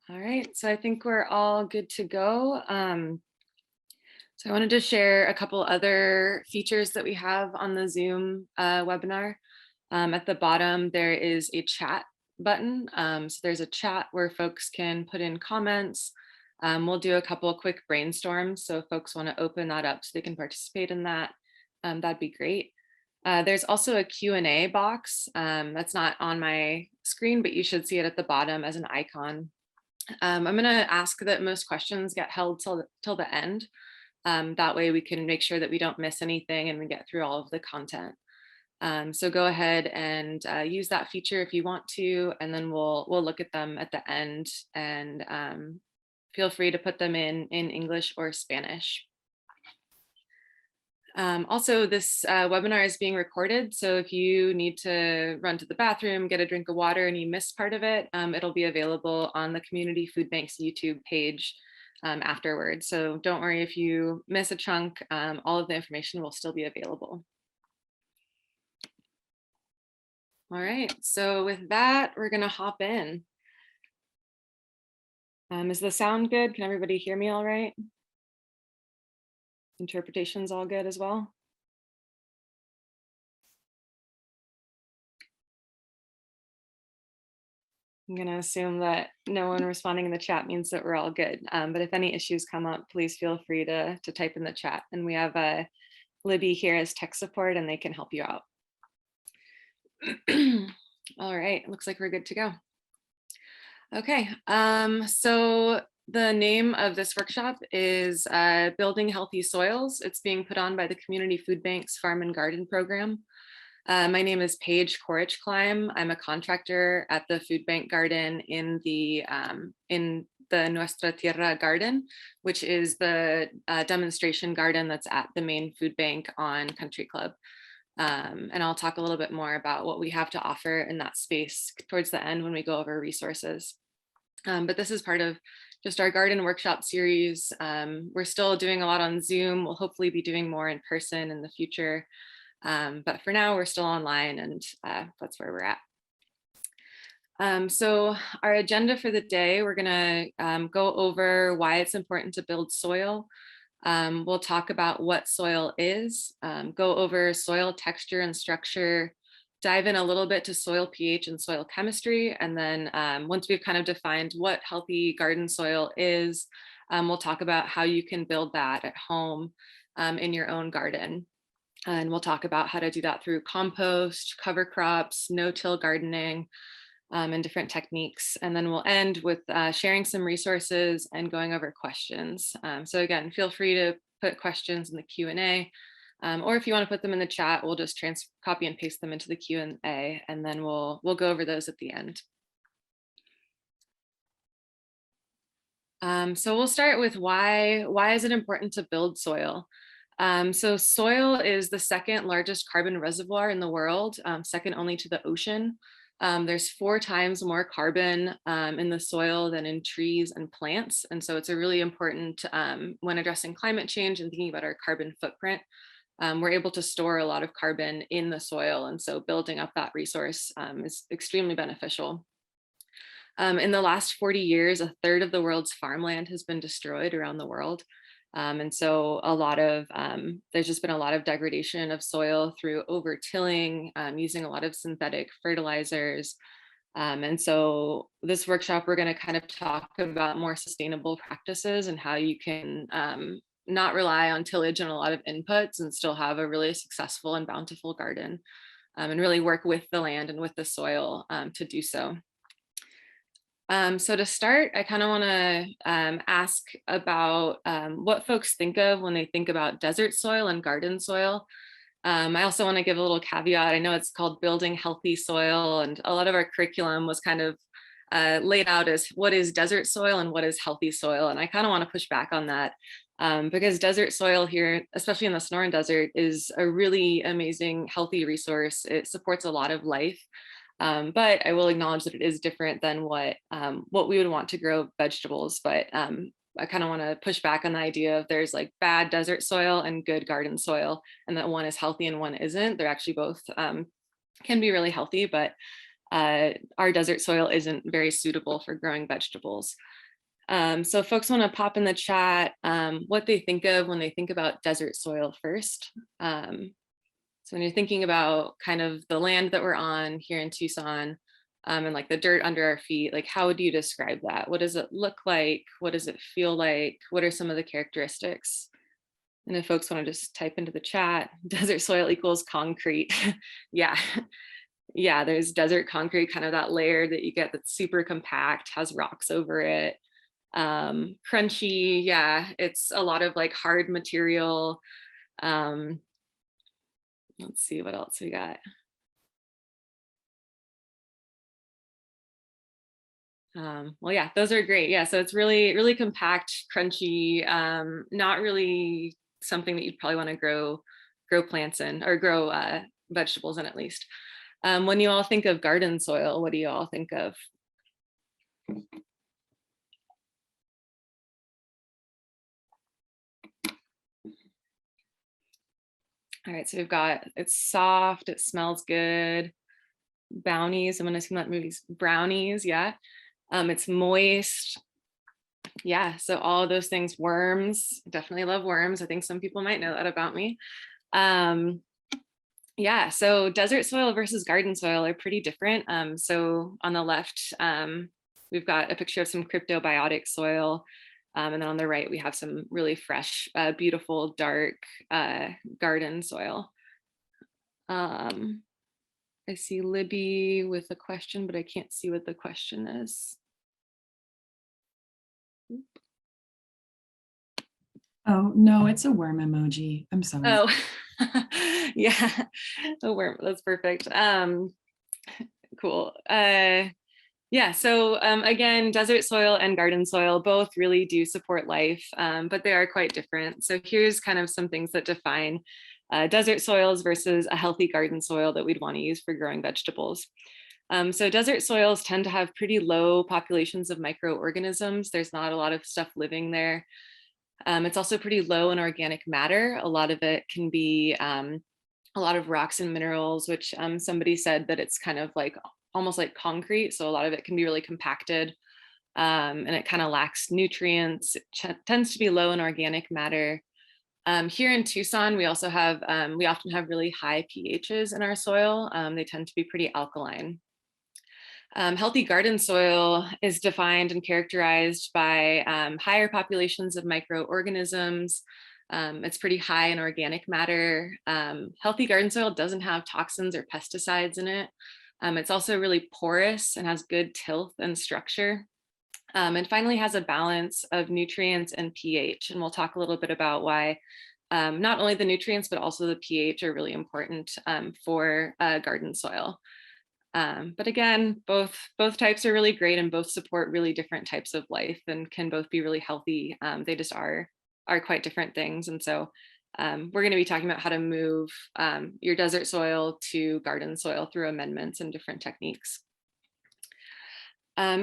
All right, so I think we're all good to go. So I wanted to share a couple other features that we have on the Zoom webinar. At the bottom, there is a chat button. So there's a chat where folks can put in comments. We'll do a couple of quick brainstorms. So if folks want to open that up so they can participate in that, that'd be great. There's also a Q&A box that's not on my screen, but you should see it at the bottom as an icon. I'm going to ask that most questions get held till the end. That way we can make sure that we don't miss anything and we get through all of the content. So go ahead and use that feature if you want to, and then we'll look at them at the end, and feel free to put them in English or Spanish. Also, this webinar is being recorded, so if you need to run to the bathroom, get a drink of water, and you missed part of it, it'll be available on the Community Food Bank's YouTube page afterwards. So don't worry if you miss a chunk, all of the information will still be available. All right, so with that, we're gonna hop in. Is the sound good? Can everybody hear me all right? Interpretation's all good as well? I'm going to assume that no one responding in the chat means that we're all good. But if any issues come up, please feel free to type in the chat. And we have Libby here as tech support, and they can help you out. All right, looks like we're good to go. Okay, so the name of this workshop is Building Healthy Soils. It's being put on by the Community Food Bank's Farm and Garden program. My name is Paige Korich-Kleim. I'm a contractor at the Food Bank Garden in the Nuestra Tierra garden, which is the demonstration garden that's at the main food bank on Country Club. And I'll talk a little bit more about what we have to offer in that space towards the end when we go over resources. But this is part of just our garden workshop series. We're still doing a lot on Zoom. We'll hopefully be doing more in person in the future. But for now, we're still online, and that's where we're at. So our agenda for the day, we're going to go over why it's important to build soil. We'll talk about what soil is, go over soil texture and structure, dive in a little bit to soil pH and soil chemistry. And then once we've kind of defined what healthy garden soil is, we'll talk about how you can build that at home in your own garden. And we'll talk about how to do that through compost, cover crops, no-till gardening, and different techniques. And then we'll end with sharing some resources and going over questions. So again, feel free to put questions in the Q&A, or if you want to put them in the chat, we'll just copy and paste them into the Q&A, and then we'll go over those at the end. So we'll start with why is it important to build soil? So soil is the second largest carbon reservoir in the world, second only to the ocean. There's 4 times more carbon in the soil than in trees and plants. And so it's a really important when addressing climate change and thinking about our carbon footprint. We're able to store a lot of carbon in the soil. And so building up that resource is extremely beneficial. In the last 40 years, a third of the world's farmland has been destroyed around the world. And so there's just been a lot of degradation of soil through over-tilling, using a lot of synthetic fertilizers. And so this workshop, we're going to kind of talk about more sustainable practices and how you can not rely on tillage and a lot of inputs and still have a really successful and bountiful garden, and really work with the land and with the soil to do so. So to start, I kind of want to ask about what folks think of when they think about desert soil and garden soil. I also want to give a little caveat. I know it's called Building Healthy Soil, and a lot of our curriculum was kind of laid out as what is desert soil and what is healthy soil. And I kind of want to push back on that because desert soil here, especially in the Sonoran Desert, is a really amazing, healthy resource. It supports a lot of life. But I will acknowledge that it is different than what we would want to grow vegetables. But I kind of want to push back on the idea of there's like bad desert soil and good garden soil, and that one is healthy and one isn't. They're actually both can be really healthy, but our desert soil isn't very suitable for growing vegetables. So if folks want to pop in the chat what they think of when they think about desert soil first. So when you're thinking about kind of the land that we're on here in Tucson, and like the dirt under our feet, like how would you describe that? What does it look like? What does it feel like? What are some of the characteristics? And if folks want to just type into the chat, desert soil equals concrete. Yeah, yeah, there's desert concrete, kind of that layer that you get that's super compact, has rocks over it. Crunchy, yeah, it's a lot of like hard material. Let's see what else we got. Well, yeah, those are great. Yeah, so it's really, really compact, crunchy, not really something that you'd probably want to grow plants in, or grow vegetables in, at least. When you all think of garden soil, what do you all think of? All right, so we've got, it's soft, it smells good. Bounties, I'm gonna assume that movie's brownies, yeah. It's moist. Yeah, so all of those things. Worms, definitely love worms. I think some people might know that about me. Yeah, so desert soil versus garden soil are pretty different. So on the left, we've got a picture of some cryptobiotic soil. And then on the right, we have some really fresh, beautiful, dark garden soil. I see Libby with a question, but I can't see what the question is. Oh, no, it's a worm emoji. I'm sorry. Oh, yeah, a worm. That's perfect. Cool. Yeah, so again, desert soil and garden soil both really do support life, but they are quite different. So here's kind of some things that define desert soils versus a healthy garden soil that we'd want to use for growing vegetables. So desert soils tend to have pretty low populations of microorganisms. There's not a lot of stuff living there. It's also pretty low in organic matter. A lot of it can be a lot of rocks and minerals, which somebody said that it's kind of like almost like concrete. So a lot of it can be really compacted, and it kind of lacks nutrients. It tends to be low in organic matter. Here in Tucson, we also have, we often have really high pHs in our soil. They tend to be pretty alkaline. Healthy garden soil is defined and characterized by higher populations of microorganisms. It's pretty high in organic matter. Healthy garden soil doesn't have toxins or pesticides in it. It's also really porous and has good tilth and structure. And finally has a balance of nutrients and pH. And we'll talk a little bit about why not only the nutrients, but also the pH are really important for garden soil. But again, both types are really great, and both support really different types of life and can both be really healthy. They just are quite different things. And so we're going to be talking about how to move your desert soil to garden soil through amendments and different techniques.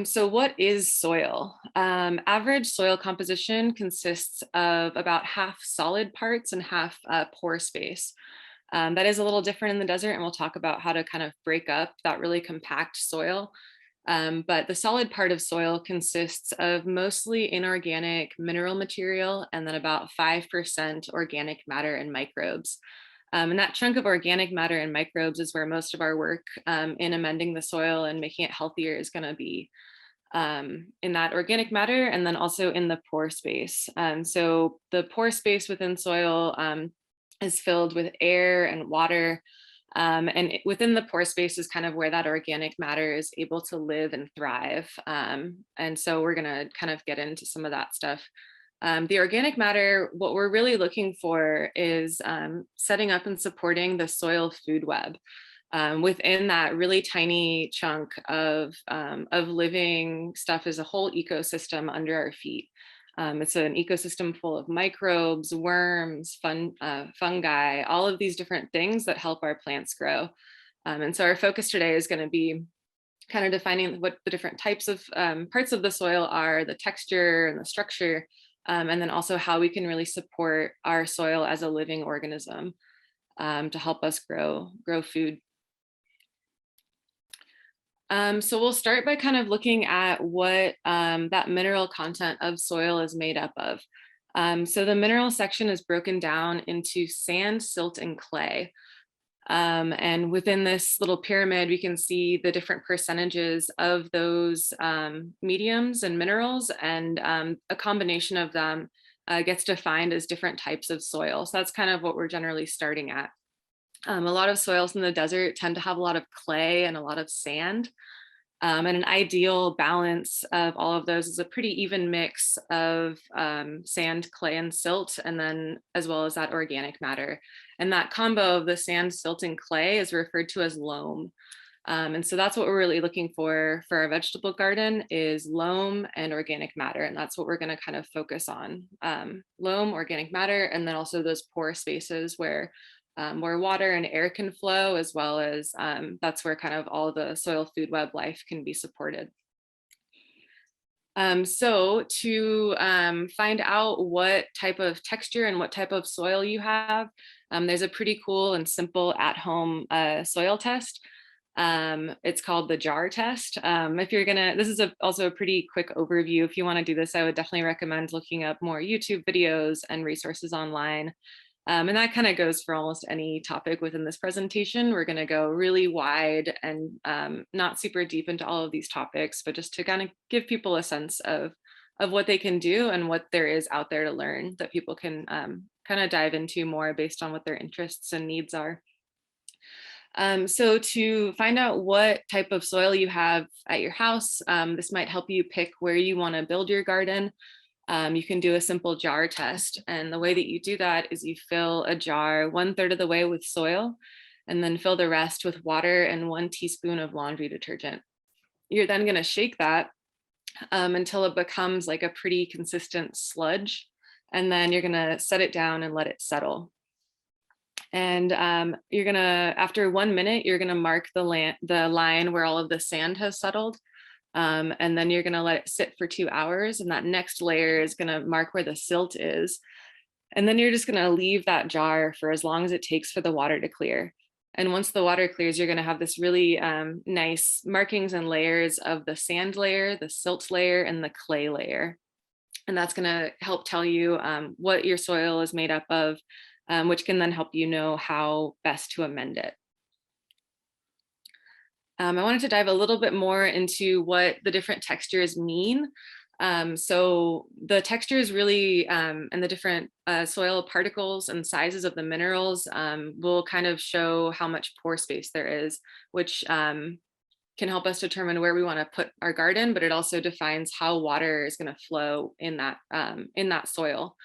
So what is soil? Average soil composition consists of about half solid parts and half pore space. That is a little different in the desert, and we'll talk about how to kind of break up that really compact soil. But the solid part of soil consists of mostly inorganic mineral material and then about 5% organic matter and microbes. And that chunk of organic matter and microbes is where most of our work in amending the soil and making it healthier is going to be, in that organic matter, and then also in the pore space. So the pore space within soil is filled with air and water. And within the pore space is kind of where that organic matter is able to live and thrive. And so we're going to kind of get into some of that stuff. The organic matter, what we're really looking for is setting up and supporting the soil food web. Within that really tiny chunk of living stuff is a whole ecosystem under our feet. It's an ecosystem full of microbes, worms, fungi, all of these different things that help our plants grow. And so our focus today is going to be kind of defining what the different types of parts of the soil are, the texture and the structure, and then also how we can really support our soil as a living organism to help us grow food. So we'll start by kind of looking at what that mineral content of soil is made up of. So the mineral section is broken down into sand, silt, and clay. And within this little pyramid, we can see the different percentages of those mediums and minerals, and a combination of them gets defined as different types of soil. So that's kind of what we're generally starting at. A lot of soils in the desert tend to have a lot of clay and a lot of sand. And an ideal balance of all of those is a pretty even mix of sand, clay, and silt, and then as well as that organic matter. And that combo of the sand, silt, and clay is referred to as loam. And so that's what we're really looking for our vegetable garden is loam and organic matter. And that's what we're going to kind of focus on. Loam, organic matter, and then also those pore spaces where water and air can flow, as well as that's where kind of all the soil food web life can be supported. So to find out what type of texture and what type of soil you have, there's a pretty cool and simple at-home soil test. It's called the jar test. If you're gonna, this is also a pretty quick overview. If you want to do this, I would definitely recommend looking up more YouTube videos and resources online. And that kind of goes for almost any topic within this presentation. We're going to go really wide and not super deep into all of these topics, but just to kind of give people a sense of what they can do and what there is out there to learn that people can kind of dive into more based on what their interests and needs are. So to find out what type of soil you have at your house, this might help you pick where you want to build your garden. You can do a simple jar test. And the way that you do that is you fill a jar 1/3 of the way with soil and then fill the rest with water and 1 teaspoon of laundry detergent. You're then going to shake that until it becomes like a pretty consistent sludge. And then you're going to set it down and let it settle. And you're going to, after 1 minute, you're going to mark the line where all of the sand has settled. And then you're going to let it sit for 2 hours. And that next layer is going to mark where the silt is. And then you're just going to leave that jar for as long as it takes for the water to clear. And once the water clears, you're going to have this really nice markings and layers of the sand layer, the silt layer, and the clay layer. And that's going to help tell you what your soil is made up of, which can then help you know how best to amend it. I wanted to dive a little bit more into what the different textures mean. So the textures really, and the different soil particles and sizes of the minerals will kind of show how much pore space there is, which can help us determine where we want to put our garden, but it also defines how water is going to flow in that soil.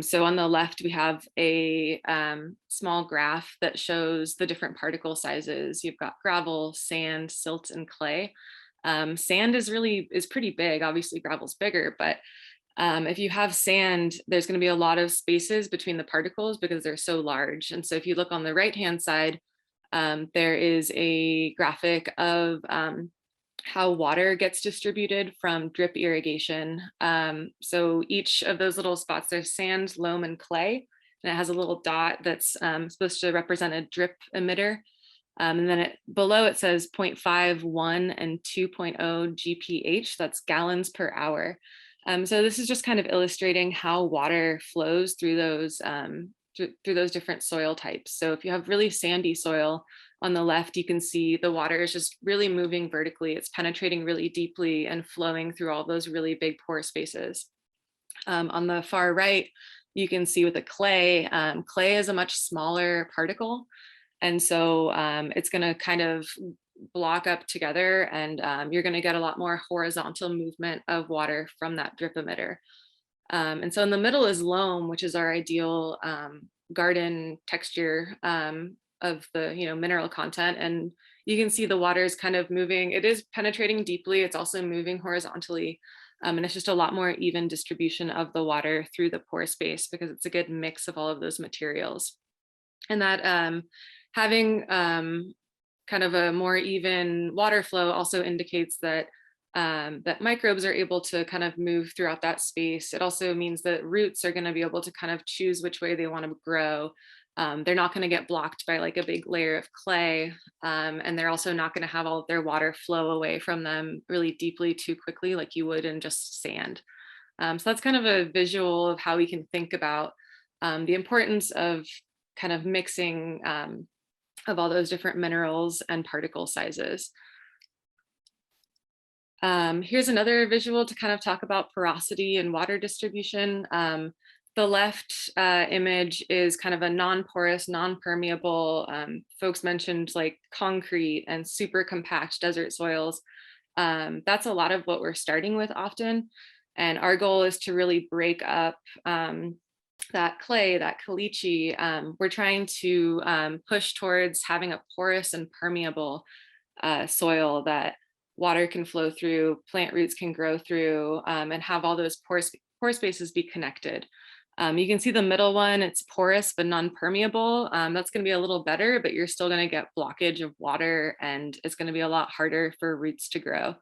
So on the left, we have a small graph that shows the different particle sizes. You've got gravel, sand, silt, and clay. Sand is pretty big. Obviously, gravel's bigger, but if you have sand, there's going to be a lot of spaces between the particles because they're so large. And so if you look on the right-hand side, there is a graphic of how water gets distributed from drip irrigation. So each of those little spots, there's sand, loam, and clay, and it has a little dot that's supposed to represent a drip emitter. And then below it says 0.51 and 2.0 GPH, that's gallons per hour. So this is just kind of illustrating how water flows through those different soil types. So if you have really sandy soil, on the left, you can see the water is just really moving vertically. It's penetrating really deeply and flowing through all those really big pore spaces. On the far right, you can see with the clay, clay is a much smaller particle. And so it's going to kind of block up together, and you're going to get a lot more horizontal movement of water from that drip emitter. And so in the middle is loam, which is our ideal garden texture of the mineral content. And you can see the water is kind of moving. It is penetrating deeply. It's also moving horizontally. And it's just a lot more even distribution of the water through the pore space because it's a good mix of all of those materials. And that having kind of a more even water flow also indicates that that microbes are able to kind of move throughout that space. It also means that roots are going to be able to kind of choose which way they want to grow. They're not going to get blocked by like a big layer of clay, and they're also not going to have all of their water flow away from them really deeply too quickly like you would in just sand. So that's kind of a visual of how we can think about the importance of kind of mixing of all those different minerals and particle sizes. Here's another visual to kind of talk about porosity and water distribution. The left image is kind of a non-porous, non-permeable. Folks mentioned like concrete and super compact desert soils. That's a lot of what we're starting with often. And our goal is to really break up that clay, that caliche. We're trying to push towards having a porous and permeable soil that water can flow through, plant roots can grow through, and have all those pore spaces be connected. You can see the middle one, it's porous but non-permeable. That's going to be a little better, but you're still going to get blockage of water, and it's going to be a lot harder for roots to grow.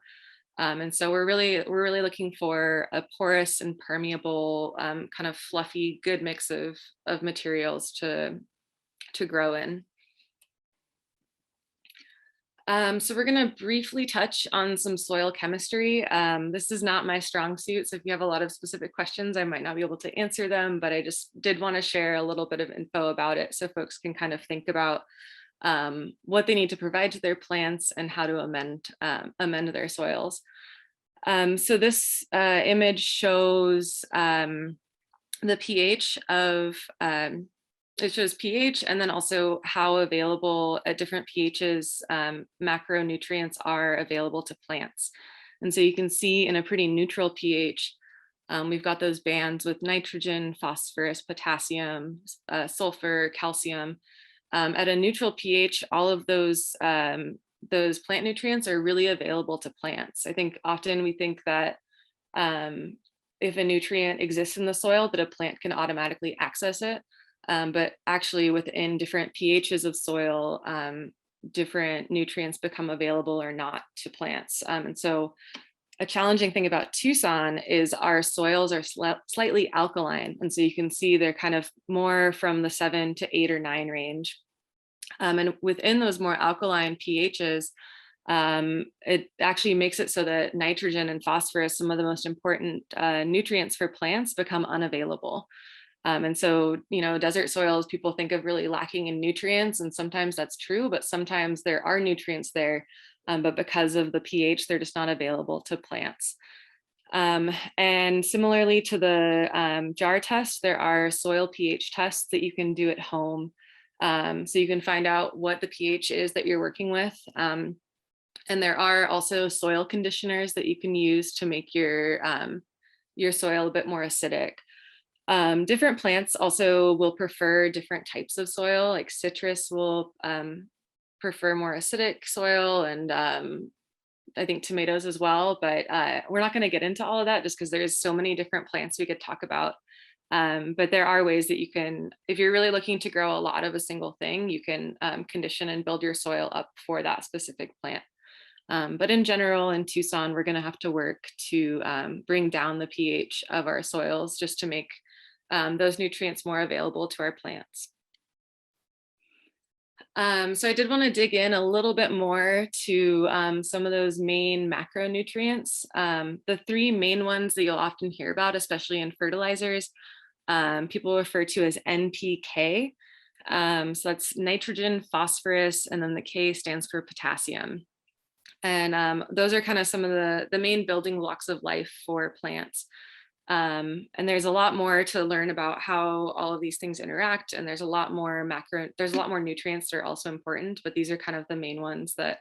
And so we're really looking for a porous and permeable, kind of fluffy, good mix of materials to grow in. So we're going to briefly touch on some soil chemistry. This is not my strong suit, so if you have a lot of specific questions, I might not be able to answer them, but I just did want to share a little bit of info about it so folks can kind of think about what they need to provide to their plants and how to amend their soils. So this image shows the pH of it shows pH and then also how available at different pHs macronutrients are available to plants. And so you can see in a pretty neutral pH, we've got those bands with nitrogen, phosphorus, potassium, sulfur, calcium. At a neutral pH, all of those plant nutrients are really available to plants. I think often we think that if a nutrient exists in the soil, that a plant can automatically access it. But actually within different pHs of soil, different nutrients become available or not to plants. And so a challenging thing about Tucson is our soils are slightly alkaline. And so you can see they're kind of more from the 7 to 8 or 9 range. And within those more alkaline pHs, it actually makes it so that nitrogen and phosphorus, some of the most important nutrients for plants, become unavailable. And so, desert soils, people think of really lacking in nutrients, and sometimes that's true, but sometimes there are nutrients there, but because of the pH, they're just not available to plants. And similarly to the jar test, there are soil pH tests that you can do at home. So you can find out what the pH is that you're working with. And there are also soil conditioners that you can use to make your soil a bit more acidic. Different plants also will prefer different types of soil, like citrus will prefer more acidic soil, and I think tomatoes as well, but we're not going to get into all of that just because there's so many different plants we could talk about. But there are ways that you can, if you're really looking to grow a lot of a single thing, you can condition and build your soil up for that specific plant. But in general, in Tucson, we're going to have to work to bring down the pH of our soils just to make those nutrients more available to our plants. So I did want to dig in a little bit more to some of those main macronutrients. The 3 main ones that you'll often hear about, especially in fertilizers, people refer to as NPK. So that's nitrogen, phosphorus, and then the K stands for potassium. And those are kind of some of the main building blocks of life for plants. And there's a lot more to learn about how all of these things interact. And there's a lot more nutrients that are also important, but these are kind of the main ones that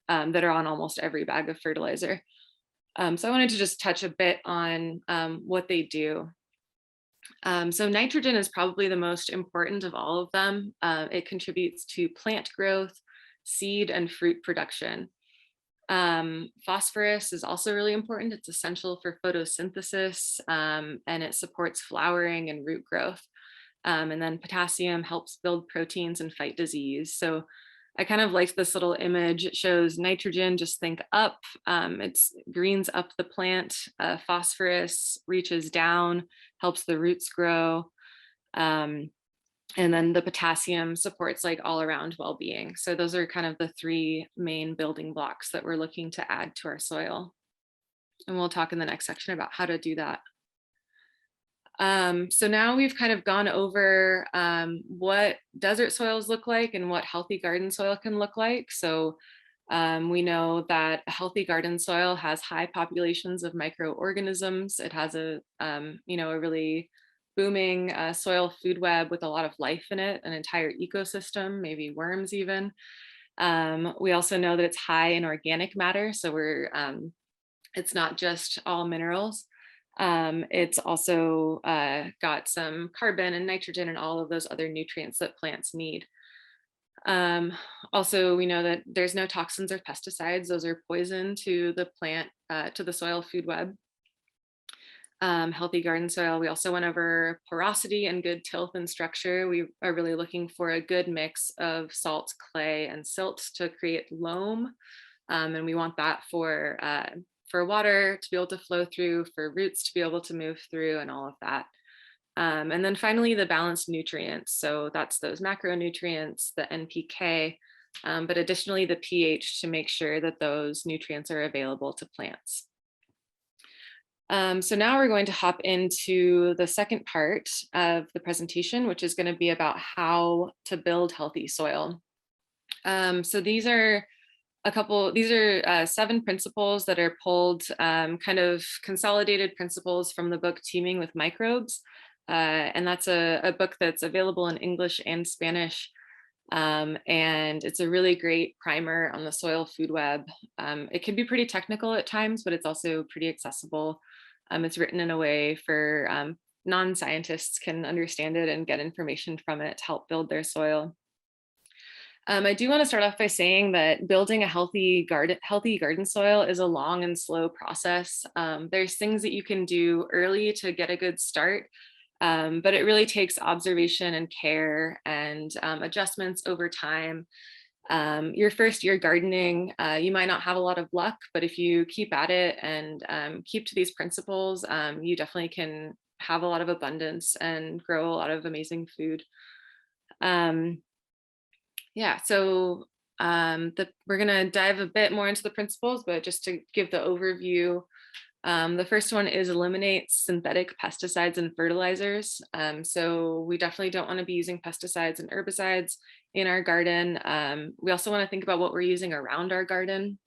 are on almost every bag of fertilizer. So I wanted to just touch a bit on what they do. So nitrogen is probably the most important of all of them. It contributes to plant growth, seed and fruit production. Phosphorus is also really important. It's essential for photosynthesis, and it supports flowering and root growth. And then potassium helps build proteins and fight disease. So I kind of like this little image. It shows nitrogen, just think up. It greens up the plant. Phosphorus reaches down, helps the roots grow. And then the potassium supports like all around well-being. So those are kind of the three main building blocks that we're looking to add to our soil. And we'll talk in the next section about how to do that. So now we've kind of gone over what desert soils look like and what healthy garden soil can look like. So we know that a healthy garden soil has high populations of microorganisms. It has a really booming soil food web with a lot of life in it, an entire ecosystem, maybe worms even. We also know that it's high in organic matter. So it's not just all minerals. It's also got some carbon and nitrogen and all of those other nutrients that plants need. Also, we know that there's no toxins or pesticides. Those are poison to the plant, to the soil food web. Healthy garden soil. We also went over porosity and good tilth and structure. We are really looking for a good mix of salt, clay, and silt to create loam. And we want that for water to be able to flow through, for roots to be able to move through, and all of that. And then finally, the balanced nutrients. So that's those macronutrients, the NPK, but additionally the pH to make sure that those nutrients are available to plants. So now we're going to hop into the second part of the presentation, which is going to be about how to build healthy soil. So these are 7 principles that are pulled, kind of consolidated principles from the book Teeming with Microbes. And that's a book that's available in English and Spanish. And it's a really great primer on the soil food web. It can be pretty technical at times, but it's also pretty accessible. It's written in a way for non-scientists can understand it and get information from it to help build their soil. I do want to start off by saying that building a healthy garden soil is a long and slow process. There's things that you can do early to get a good start, but it really takes observation and care and adjustments over time. Your first year gardening, you might not have a lot of luck, but if you keep at it and keep to these principles, you definitely can have a lot of abundance and grow a lot of amazing food. So we're going to dive a bit more into the principles, but just to give the overview, the first one is eliminate synthetic pesticides and fertilizers. So we definitely don't want to be using pesticides and herbicides in our garden. We also want to think about what we're using around our garden.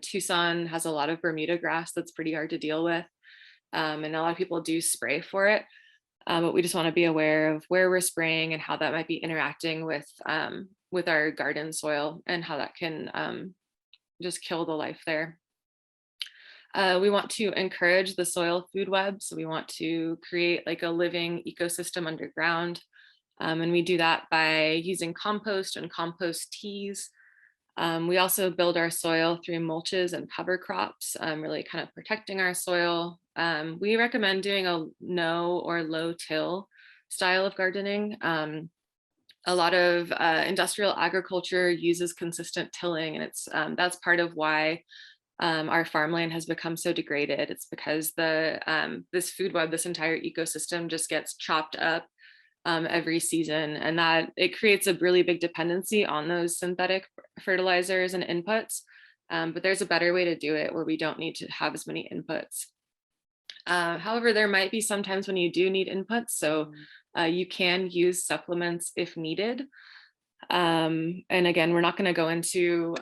Tucson has a lot of Bermuda grass that's pretty hard to deal with. And a lot of people do spray for it. But we just want to be aware of where we're spraying and how that might be interacting with our garden soil and how that can just kill the life there. We want to encourage the soil food web. So we want to create like a living ecosystem underground. And we do that by using compost and compost teas. We also build our soil through mulches and cover crops, really kind of protecting our soil. We recommend doing a no or low till style of gardening. A lot of industrial agriculture uses consistent tilling, and that's part of why our farmland has become so degraded. It's because this food web, this entire ecosystem just gets chopped up every season, and that it creates a really big dependency on those synthetic fertilizers and inputs. But there's a better way to do it where we don't need to have as many inputs. However, there might be some times when you do need inputs, so you can use supplements if needed. And again, we're not going to go into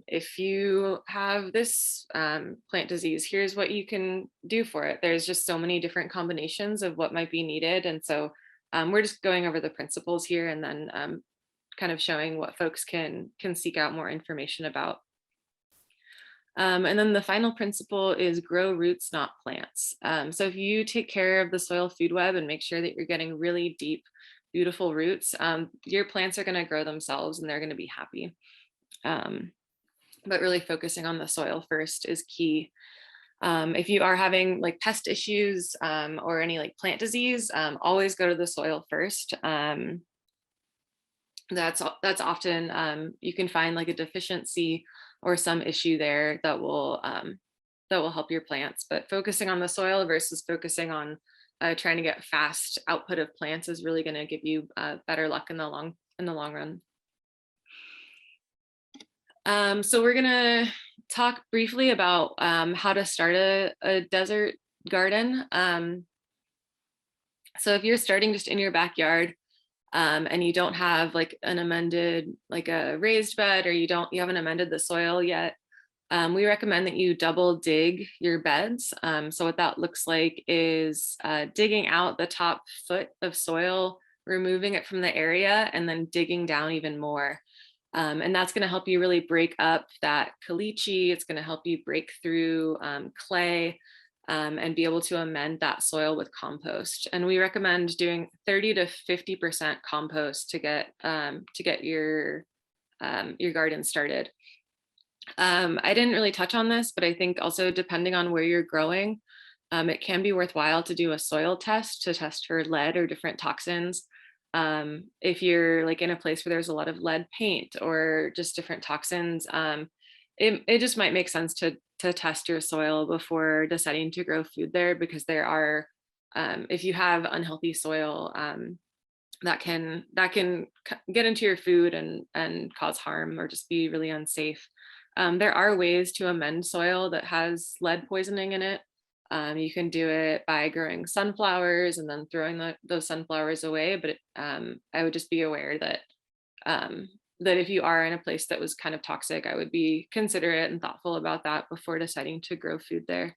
if you have this plant disease, here's what you can do for it. There's just so many different combinations of what might be needed. And so we're just going over the principles here and then kind of showing what folks can seek out more information about. And then the final principle is grow roots, not plants. So if you take care of the soil food web and make sure that you're getting really deep, beautiful roots, your plants are going to grow themselves and they're going to be happy. But really focusing on the soil first is key. If you are having like pest issues or any like plant disease, always go to the soil first. That's often you can find like a deficiency or some issue there that will that will help your plants. But focusing on the soil versus focusing on trying to get fast output of plants is really going to give you better luck in the long run. So we're gonna talk briefly about how to start a desert garden. So if you're starting just in your backyard, and you don't have like an amended, like a raised bed, or you haven't amended the soil yet, we recommend that you double dig your beds. So what that looks like is digging out the top foot of soil, removing it from the area, and then digging down even more. And that's going to help you really break up that caliche. It's going to help you break through clay, and be able to amend that soil with compost. And we recommend doing 30 to 50% compost to get your garden started. I didn't really touch on this, but I think also depending on where you're growing, it can be worthwhile to do a soil test to test for lead or different toxins. If you're like in a place where there's a lot of lead paint or just different toxins, it just might make sense to test your soil before deciding to grow food there, because there are, if you have unhealthy soil, that can get into your food and cause harm or just be really unsafe. There are ways to amend soil that has lead poisoning in it. You can do it by growing sunflowers and then throwing those sunflowers away. But I would just be aware that that if you are in a place that was kind of toxic, I would be considerate and thoughtful about that before deciding to grow food there.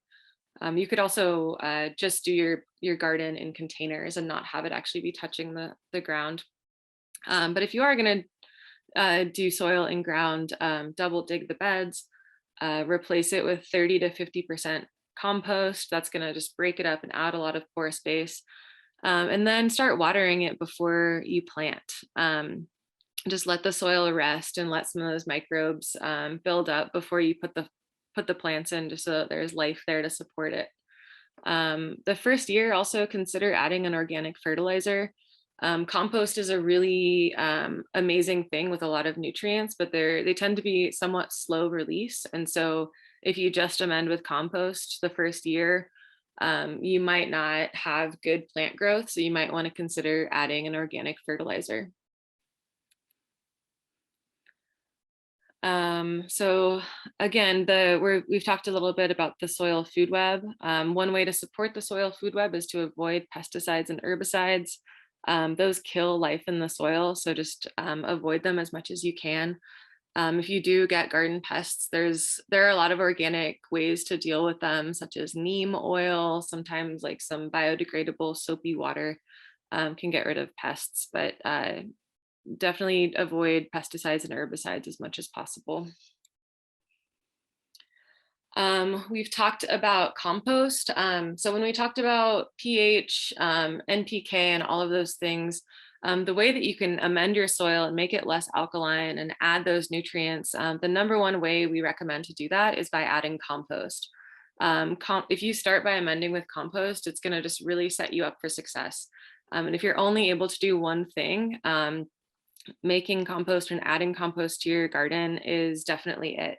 You could also just do your garden in containers and not have it actually be touching the ground. But if you are going to do soil in ground, double dig the beds, replace it with 30 to 50% compost. That's going to just break it up and add a lot of pore space. And then start watering it before you plant. Just let the soil rest and let some of those microbes build up before you put the plants in, just so that there's life there to support it. The first year, also consider adding an organic fertilizer. Compost is a really amazing thing with a lot of nutrients, but they tend to be somewhat slow release. And so if you just amend with compost the first year, you might not have good plant growth. So you might want to consider adding an organic fertilizer. So again, we've talked a little bit about the soil food web. One way to support the soil food web is to avoid pesticides and herbicides. Those kill life in the soil, so just avoid them as much as you can. If you do get garden pests, there are a lot of organic ways to deal with them, such as neem oil. Sometimes like some biodegradable soapy water can get rid of pests, but definitely avoid pesticides and herbicides as much as possible. We've talked about compost. So when we talked about pH, NPK, and all of those things, the way that you can amend your soil and make it less alkaline and add those nutrients, the number one way we recommend to do that is by adding compost. If you start by amending with compost, it's going to just really set you up for success. And if you're only able to do one thing, making compost and adding compost to your garden is definitely it.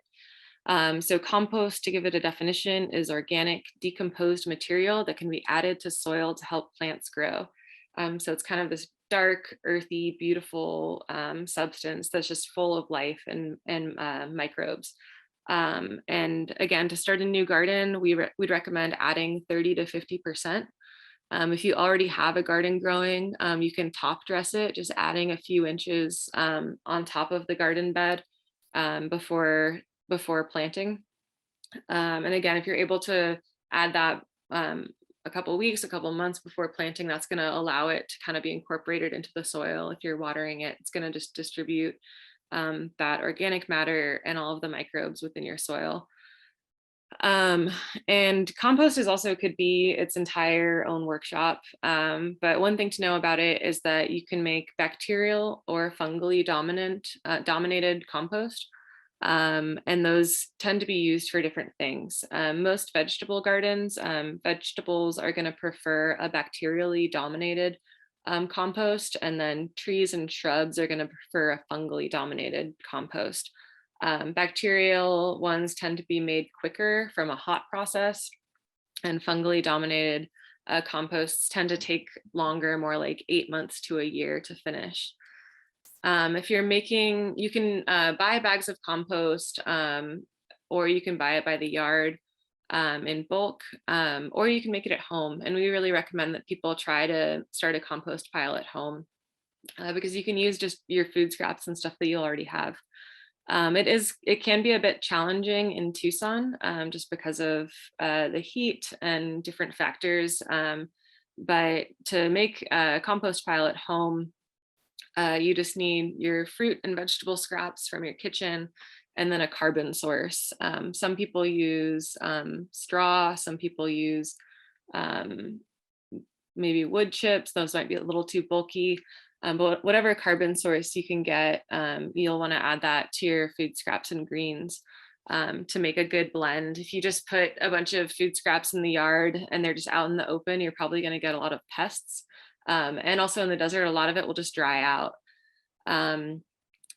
So compost, to give it a definition, is organic decomposed material that can be added to soil to help plants grow. So it's kind of this dark, earthy, beautiful substance that's just full of life and microbes. And again, to start a new garden, we'd recommend adding 30 to 50%. If you already have a garden growing, you can top dress it, just adding a few inches on top of the garden bed before planting. And again, if you're able to add that a couple of weeks, a couple of months before planting, that's going to allow it to kind of be incorporated into the soil. If you're watering it, it's going to just distribute that organic matter and all of the microbes within your soil. And compost could be its entire own workshop. But one thing to know about it is that you can make bacterial or fungally dominated compost. And those tend to be used for different things. Most vegetable gardens, vegetables are going to prefer a bacterially dominated compost, and then trees and shrubs are going to prefer a fungally dominated compost. Bacterial ones tend to be made quicker from a hot process, and fungally dominated composts tend to take longer, more like 8 months to a year to finish. If you're making, you can buy bags of compost, or you can buy it by the yard in bulk, or you can make it at home. And we really recommend that people try to start a compost pile at home, because you can use just your food scraps and stuff that you already have. It can be a bit challenging in Tucson, just because of the heat and different factors. But to make a compost pile at home, you just need your fruit and vegetable scraps from your kitchen, and then a carbon source. Some people use straw, some people use um, maybe wood chips. Those might be a little too bulky. But whatever carbon source you can get, you'll want to add that to your food scraps and greens, to make a good blend. If you just put a bunch of food scraps in the yard and they're just out in the open, you're probably going to get a lot of pests. And also in the desert, a lot of it will just dry out. Um,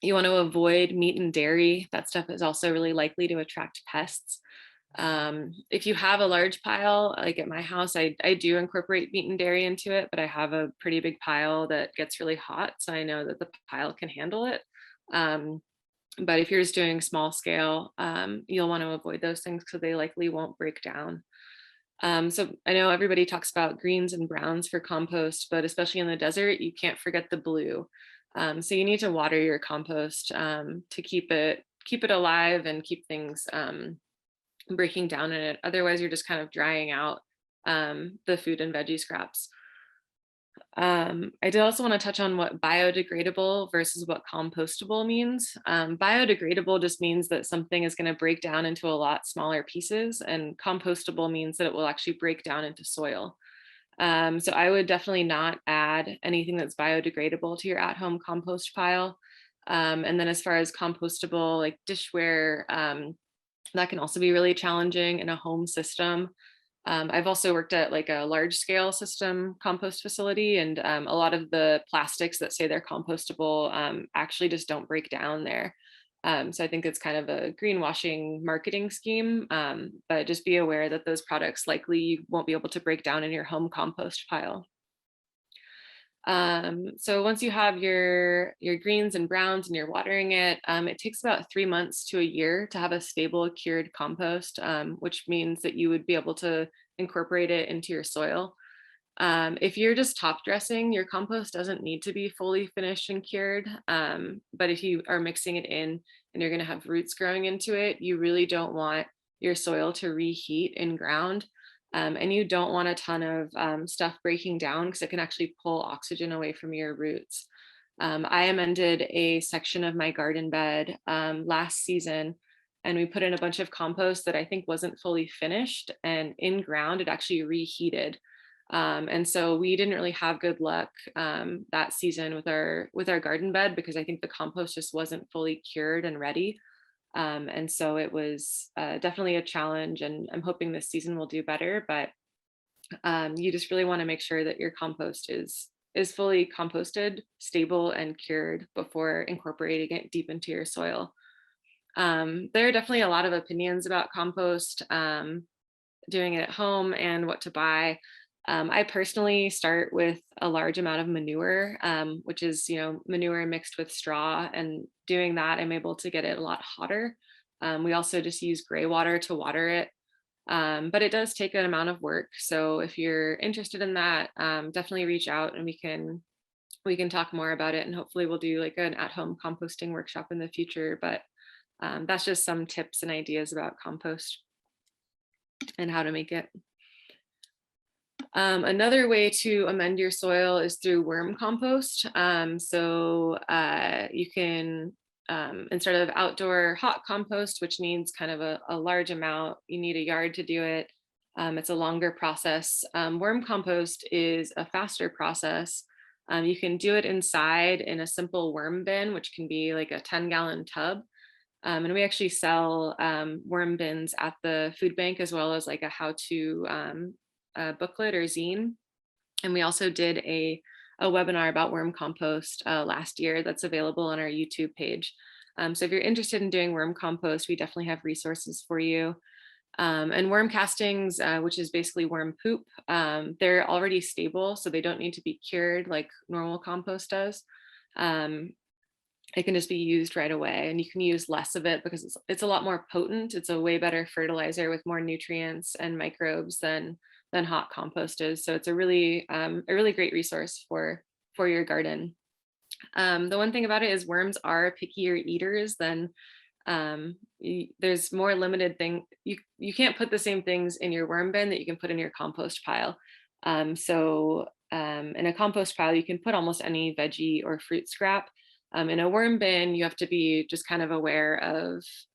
you want to avoid meat and dairy. That stuff is also really likely to attract pests. If you have a large pile, like at my house, I do incorporate meat and dairy into it, but I have a pretty big pile that gets really hot, so I know that the pile can handle it. But if you're just doing small scale, you'll want to avoid those things because they likely won't break down. So I know everybody talks about greens and browns for compost, but especially in the desert, you can't forget the blue. So you need to water your compost to keep it alive and keep things breaking down in it. Otherwise, you're just kind of drying out the food and veggie scraps. I did also want to touch on what biodegradable versus what compostable means. Biodegradable just means that something is going to break down into a lot smaller pieces, and compostable means that it will actually break down into soil. So I would definitely not add anything that's biodegradable to your at-home compost pile. And then as far as compostable, like dishware, that can also be really challenging in a home system. I've also worked at like a large scale system compost facility, and a lot of the plastics that say they're compostable actually just don't break down there. So I think it's kind of a greenwashing marketing scheme, but just be aware that those products likely you won't be able to break down in your home compost pile. So once you have your greens and browns and you're watering it, it takes about 3 months to a year to have a stable cured compost, which means that you would be able to incorporate it into your soil. If you're just top dressing, your compost doesn't need to be fully finished and cured. But if you are mixing it in and you're going to have roots growing into it, you really don't want your soil to reheat in ground. And you don't want a ton of stuff breaking down because it can actually pull oxygen away from your roots. I amended a section of my garden bed last season, and we put in a bunch of compost that I think wasn't fully finished, and in ground it actually reheated. And so we didn't really have good luck that season with our garden bed because I think the compost just wasn't fully cured and ready. And so it was definitely a challenge, and I'm hoping this season will do better. But you just really want to make sure that your compost is fully composted, stable, and cured before incorporating it deep into your soil. There are definitely a lot of opinions about compost, doing it at home and what to buy. I personally start with a large amount of manure, which is, manure mixed with straw, and doing that, I'm able to get it a lot hotter. We also just use gray water to water it, but it does take an amount of work. So if you're interested in that, definitely reach out and we can talk more about it, and hopefully we'll do like an at-home composting workshop in the future. But that's just some tips and ideas about compost and how to make it. Another way to amend your soil is through worm compost. You can, instead of outdoor hot compost, which needs kind of a large amount, you need a yard to do it. It's a longer process. Worm compost is a faster process. You can do it inside in a simple worm bin, which can be like a 10-gallon tub. And we actually sell worm bins at the food bank, as well as like a how-to booklet or zine. And we also did a webinar about worm compost last year that's available on our YouTube page. So if you're interested in doing worm compost, we definitely have resources for you. And worm castings, which is basically worm poop, they're already stable, so they don't need to be cured like normal compost does. Um, it can just be used right away, and you can use less of it because it's a lot more potent. It's a way better fertilizer with more nutrients and microbes than hot compost is. So it's a really great resource for your garden. The one thing about it is worms are pickier eaters than there's more limited thing. You can't put the same things in your worm bin that you can put in your compost pile. In a compost pile, you can put almost any veggie or fruit scrap. In a worm bin, you have to be just kind of aware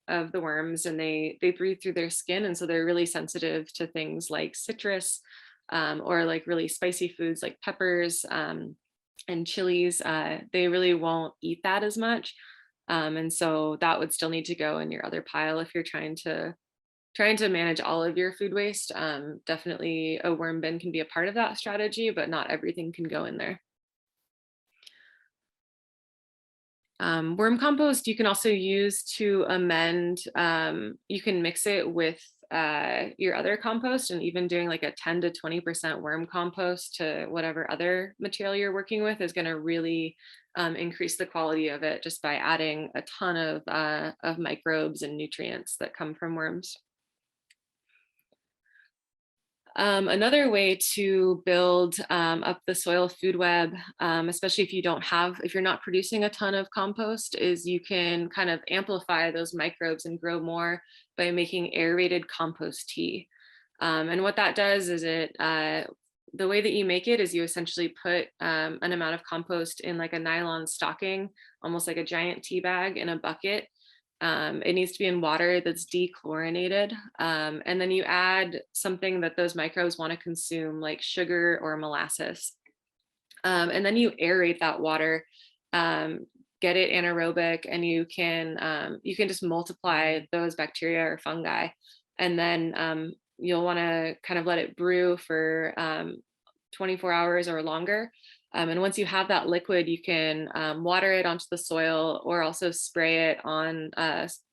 of the worms, and they breathe through their skin, and so they're really sensitive to things like citrus, or like really spicy foods like peppers, and chilies. They really won't eat that as much. And so that would still need to go in your other pile if you're trying to manage all of your food waste. Definitely a worm bin can be a part of that strategy, but not everything can go in there. Worm compost you can also use to amend. You can mix it with your other compost, and even doing like a 10 to 20% worm compost to whatever other material you're working with is going to really increase the quality of it just by adding a ton of microbes and nutrients that come from worms. Another way to build up the soil food web, especially if you're not producing a ton of compost, is you can kind of amplify those microbes and grow more by making aerated compost tea. And what that does is the way that you make it is you essentially put an amount of compost in like a nylon stocking, almost like a giant tea bag in a bucket. It needs to be in water that's dechlorinated. And then you add something that those microbes want to consume, like sugar or molasses. And then you aerate that water, um, get it anaerobic, and you can just multiply those bacteria or fungi. And then you'll want to kind of let it brew for 24 hours or longer. And once you have that liquid, you can water it onto the soil or also spray it on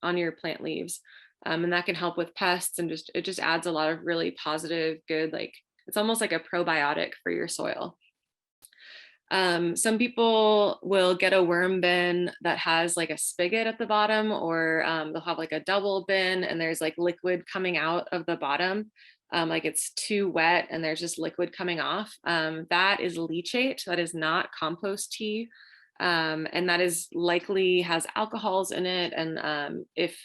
your plant leaves. And that can help with pests, and it just adds a lot of really positive, good, like it's almost like a probiotic for your soil. Some people will get a worm bin that has like a spigot at the bottom, or they'll have like a double bin and there's like liquid coming out of the bottom. Like it's too wet and there's just liquid coming off. That is leachate. That is not compost tea. And that is likely has alcohols in it. And if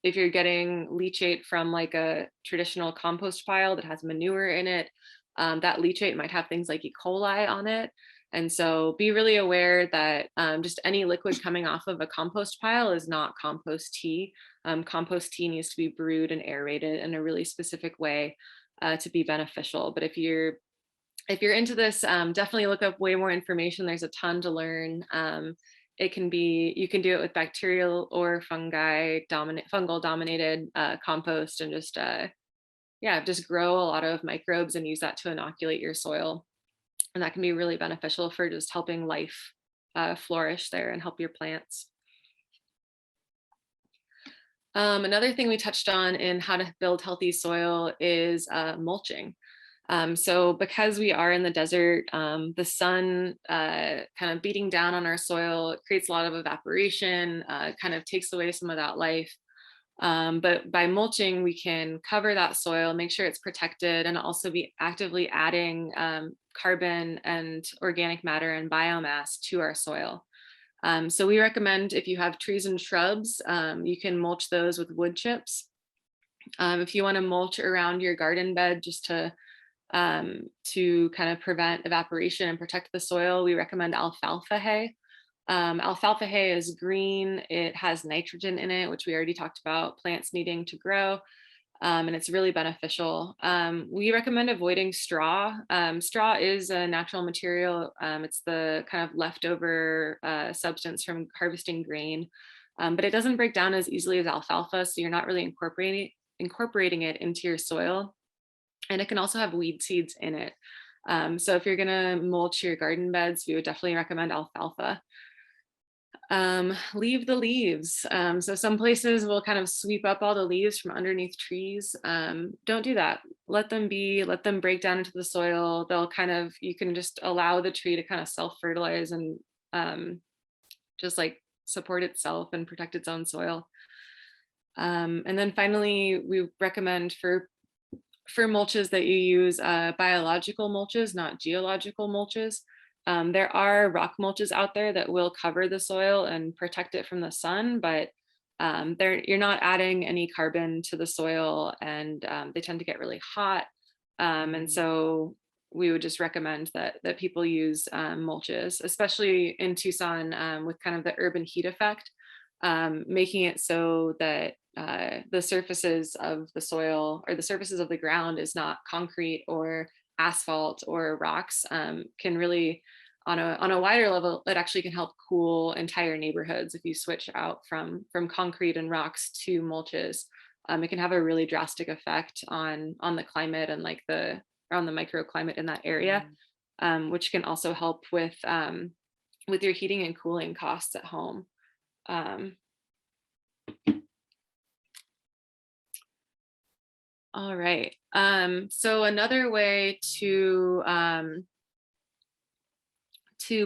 you're getting leachate from like a traditional compost pile that has manure in it, that leachate might have things like E. coli on it. And so be really aware that just any liquid coming off of a compost pile is not compost tea. Compost tea needs to be brewed and aerated in a really specific way to be beneficial. But if you're into this, definitely look up way more information. There's a ton to learn. You can do it with bacterial or fungal dominated compost, and just grow a lot of microbes and use that to inoculate your soil. And that can be really beneficial for just helping life flourish there and help your plants. Another thing we touched on in how to build healthy soil is mulching. So because we are in the desert, the sun kind of beating down on our soil creates a lot of evaporation, kind of takes away some of that life. But by mulching, we can cover that soil, make sure it's protected, and also be actively adding carbon and organic matter and biomass to our soil. So we recommend, if you have trees and shrubs, you can mulch those with wood chips. If you want to mulch around your garden bed just to kind of prevent evaporation and protect the soil, we recommend alfalfa hay. Alfalfa hay is green. It has nitrogen in it, which we already talked about plants needing to grow. And it's really beneficial. We recommend avoiding straw. Straw is a natural material. It's the kind of leftover substance from harvesting grain, but it doesn't break down as easily as alfalfa, so you're not really incorporating it into your soil. And it can also have weed seeds in it. So if you're gonna mulch your garden beds, we would definitely recommend alfalfa. Leave the leaves. So some places will kind of sweep up all the leaves from underneath trees. Don't do that. Let them be, let them break down into the soil. They'll kind of, you can just allow the tree to kind of self-fertilize and just like support itself and protect its own soil. And then finally, we recommend for mulches that you use biological mulches, not geological mulches. There are rock mulches out there that will cover the soil and protect it from the sun, but you're not adding any carbon to the soil, and they tend to get really hot. And so we would just recommend that people use mulches, especially in Tucson with kind of the urban heat effect, making it so that the surfaces of the soil or the surfaces of the ground is not concrete or asphalt or rocks, can really on a wider level, it actually can help cool entire neighborhoods if you switch out from concrete and rocks to mulches. It can have a really drastic effect on the climate and like on the microclimate in that area, which can also help with your heating and cooling costs at home. Um, All right. So another way to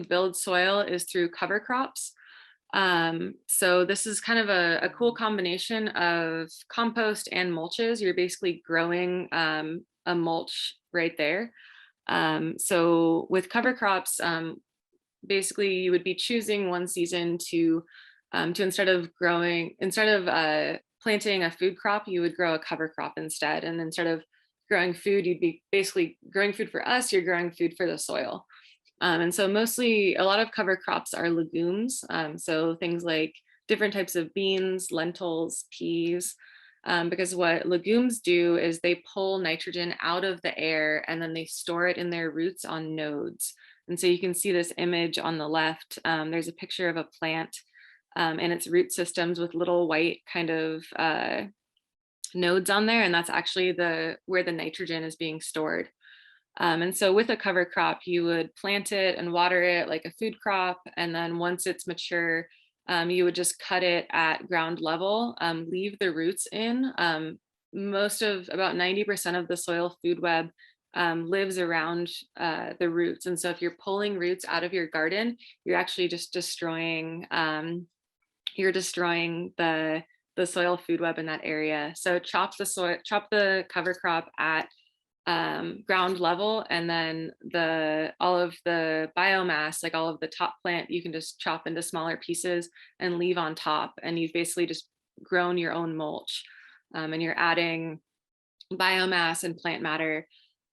build soil is through cover crops. So this is kind of a cool combination of compost and mulches. You're basically growing a mulch right there. So with cover crops, basically you would be choosing one season to instead of planting a food crop, you would grow a cover crop instead. And instead of growing food, you'd be basically growing food for us, you're growing food for the soil. And so mostly a lot of cover crops are legumes. So things like different types of beans, lentils, peas, because what legumes do is they pull nitrogen out of the air and then they store it in their roots on nodes. And so you can see this image on the left. There's a picture of a plant and its root systems with little white kind of nodes on there. And that's actually where the nitrogen is being stored. And so with a cover crop, you would plant it and water it like a food crop. And then once it's mature, you would just cut it at ground level, leave the roots in. About 90% of the soil food web lives around the roots. And so if you're pulling roots out of your garden, you're actually just destroying the soil food web in that area. So chop the cover crop at ground level, and then all of the biomass, like all of the top plant, you can just chop into smaller pieces and leave on top, and you've basically just grown your own mulch, and you're adding biomass and plant matter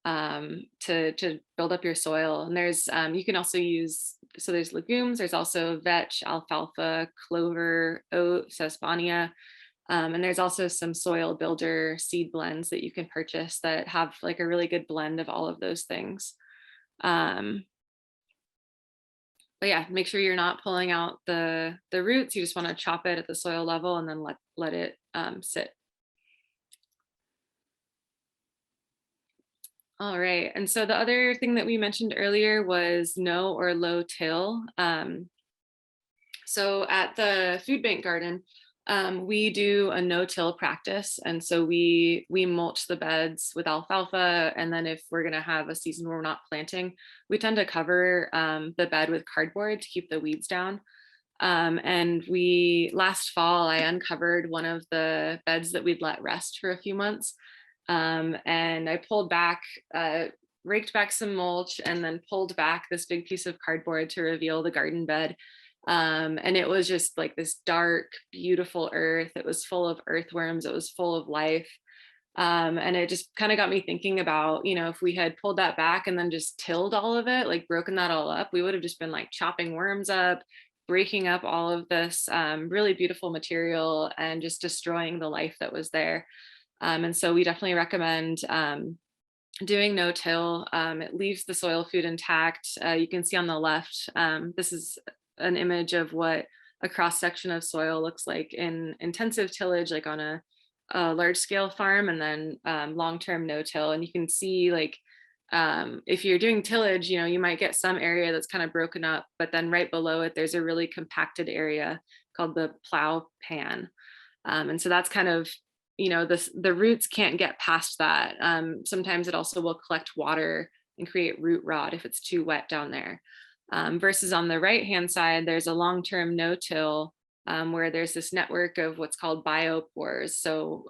to build up your soil. And there's you can also use, so there's legumes, there's also vetch, alfalfa, clover, oat, sesbania. And there's also some soil builder seed blends that you can purchase that have like a really good blend of all of those things. But yeah, make sure you're not pulling out the roots. You just want to chop it at the soil level and then let it sit. All right. And so the other thing that we mentioned earlier was no or low till. So at the food bank garden, we do a no-till practice. And so we mulch the beds with alfalfa. And then if we're going to have a season where we're not planting, we tend to cover the bed with cardboard to keep the weeds down. And last fall, I uncovered one of the beds that we'd let rest for a few months. And I raked back some mulch and then pulled back this big piece of cardboard to reveal the garden bed. And it was just like this dark, beautiful earth. It was full of earthworms. It was full of life. And it just kind of got me thinking about, if we had pulled that back and then just tilled all of it, like broken that all up, we would have just been like chopping worms up, breaking up all of this really beautiful material and just destroying the life that was there. And so we definitely recommend doing no-till. It leaves the soil food intact. You can see on the left, this is an image of what a cross section of soil looks like in intensive tillage, like on a large scale farm, and then long-term no-till. And you can see like If you're doing tillage, you might get some area that's kind of broken up, but then right below it, there's a really compacted area called the plow pan. And so that's kind of, the roots can't get past that. Sometimes it also will collect water and create root rot if it's too wet down there. Versus on the right hand side, there's a long-term no-till where there's this network of what's called biopores. So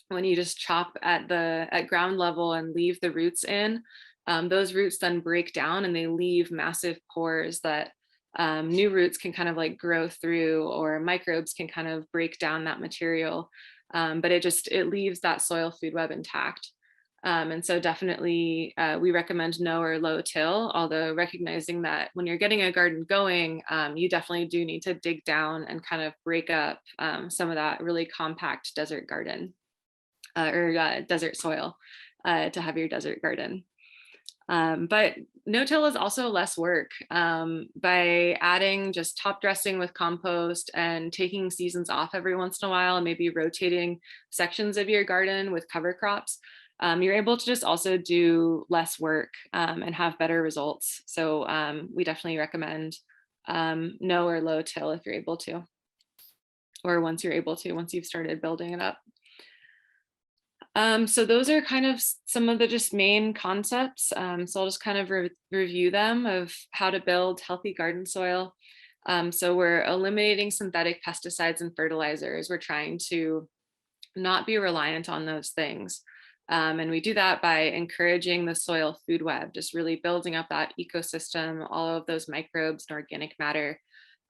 when you just chop at ground level and leave the roots in, those roots then break down and they leave massive pores that new roots can kind of like grow through, or microbes can kind of break down that material. But it leaves that soil food web intact. And so definitely we recommend no or low till, although recognizing that when you're getting a garden going, you definitely do need to dig down and kind of break up some of that really compact desert garden or desert soil to have your desert garden. But no-till is also less work. By adding just top dressing with compost and taking seasons off every once in a while, and maybe rotating sections of your garden with cover crops, you're able to just also do less work and have better results. So we definitely recommend no or low till if you're able to, or once you've started building it up. So those are kind of some of the just main concepts. So I'll just kind of review them of how to build healthy garden soil. So we're eliminating synthetic pesticides and fertilizers. We're trying to not be reliant on those things. And we do that by encouraging the soil food web, just really building up that ecosystem, all of those microbes and organic matter.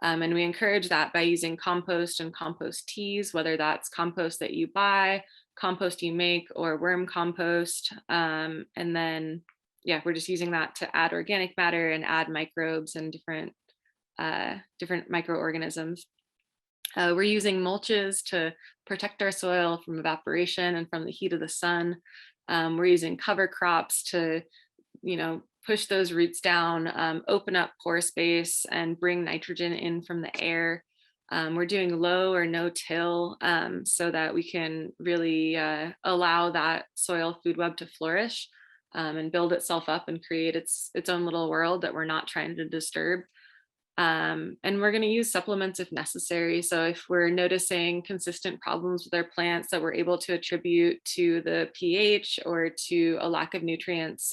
And we encourage that by using compost and compost teas, whether that's compost that you buy, compost you make, or worm compost. And then, yeah, we're just using that to add organic matter and add microbes and different microorganisms. We're using mulches to protect our soil from evaporation and from the heat of the sun. We're using cover crops to, push those roots down, open up pore space and bring nitrogen in from the air. We're doing low or no till so that we can really allow that soil food web to flourish and build itself up and create its own little world that we're not trying to disturb. And we're going to use supplements if necessary. So if we're noticing consistent problems with our plants that we're able to attribute to the pH or to a lack of nutrients,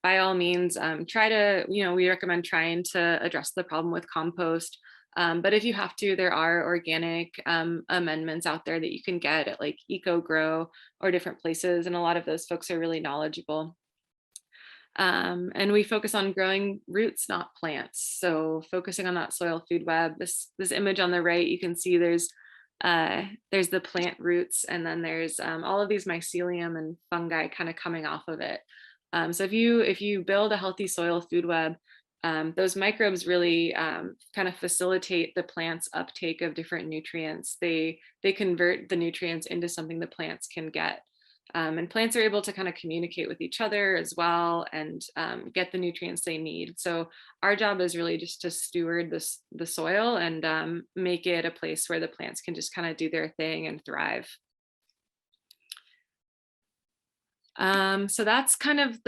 by all means, we recommend trying to address the problem with compost. But if you have to, there are organic amendments out there that you can get at like Eco Grow or different places. And a lot of those folks are really knowledgeable. And we focus on growing roots, not plants. So focusing on that soil food web. This image on the right, you can see there's the plant roots, and then there's all of these mycelium and fungi kind of coming off of it. So if you build a healthy soil food web, those microbes really kind of facilitate the plant's uptake of different nutrients. They convert the nutrients into something the plants can get. And plants are able to kind of communicate with each other as well and get the nutrients they need. So our job is really just to steward the soil and make it a place where the plants can just kind of do their thing and thrive. So that's kind of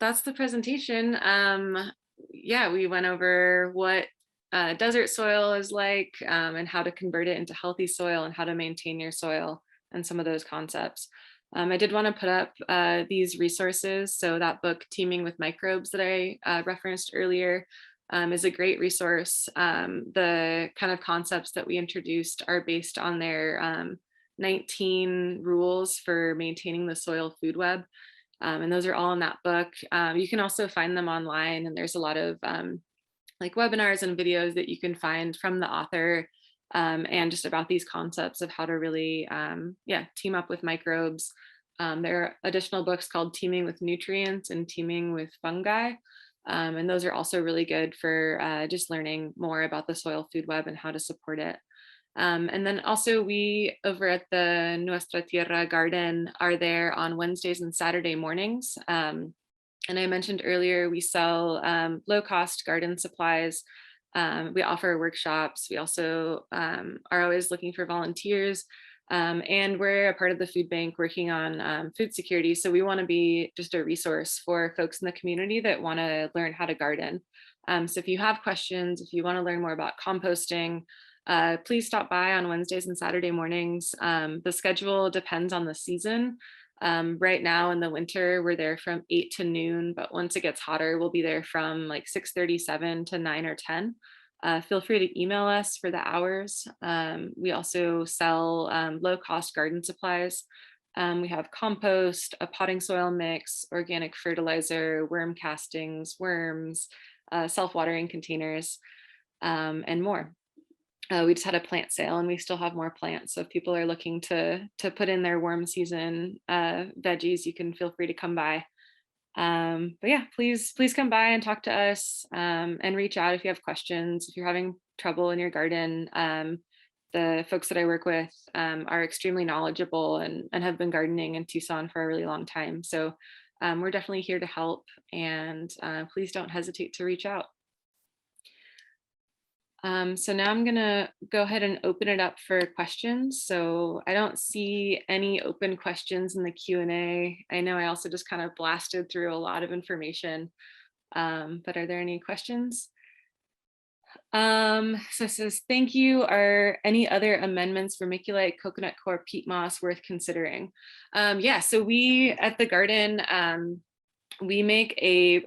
that's the presentation. Yeah, we went over what desert soil is like and how to convert it into healthy soil and how to maintain your soil and some of those concepts. I did want to put up these resources. So that book, Teaming with Microbes, that I referenced earlier, is a great resource. The kind of concepts that we introduced are based on their 19 rules for maintaining the soil food web. And those are all in that book. You can also find them online, and there's a lot of like webinars and videos that you can find from the author and just about these concepts of how to really, team up with microbes. There are additional books called Teaming with Nutrients and Teaming with Fungi. And those are also really good for just learning more about the soil food web and how to support it. And then also we over at the Nuestra Tierra Garden are there on Wednesdays and Saturday mornings. And I mentioned earlier, we sell low-cost garden supplies. We offer workshops. We also are always looking for volunteers. And we're a part of the food bank working on food security. So we want to be just a resource for folks in the community that want to learn how to garden. So if you have questions, if you want to learn more about composting, please stop by on Wednesdays and Saturday mornings. The schedule depends on the season. Right now in the winter, we're there from 8 to noon, but once it gets hotter, we'll be there from like 6:37 to 9 or 10. Feel free to email us for the hours. We also sell low cost garden supplies. We have compost, a potting soil mix, organic fertilizer, worm castings, worms, self-watering containers, and more. We just had a plant sale and we still have more plants. So if people are looking to put in their warm season veggies, you can feel free to come by. But yeah, please come by and talk to us, and reach out if you have questions. If you're having trouble in your garden, the folks that I work with are extremely knowledgeable and have been gardening in Tucson for a really long time. So we're definitely here to help, and please don't hesitate to reach out. So now I'm gonna go ahead and open it up for questions. So I don't see any open questions in the Q&A. I know I also just kind of blasted through a lot of information, but are there any questions? So it says, thank you. Are any other amendments, vermiculite, coconut coir, peat moss worth considering? Yeah, so we at the garden, we make a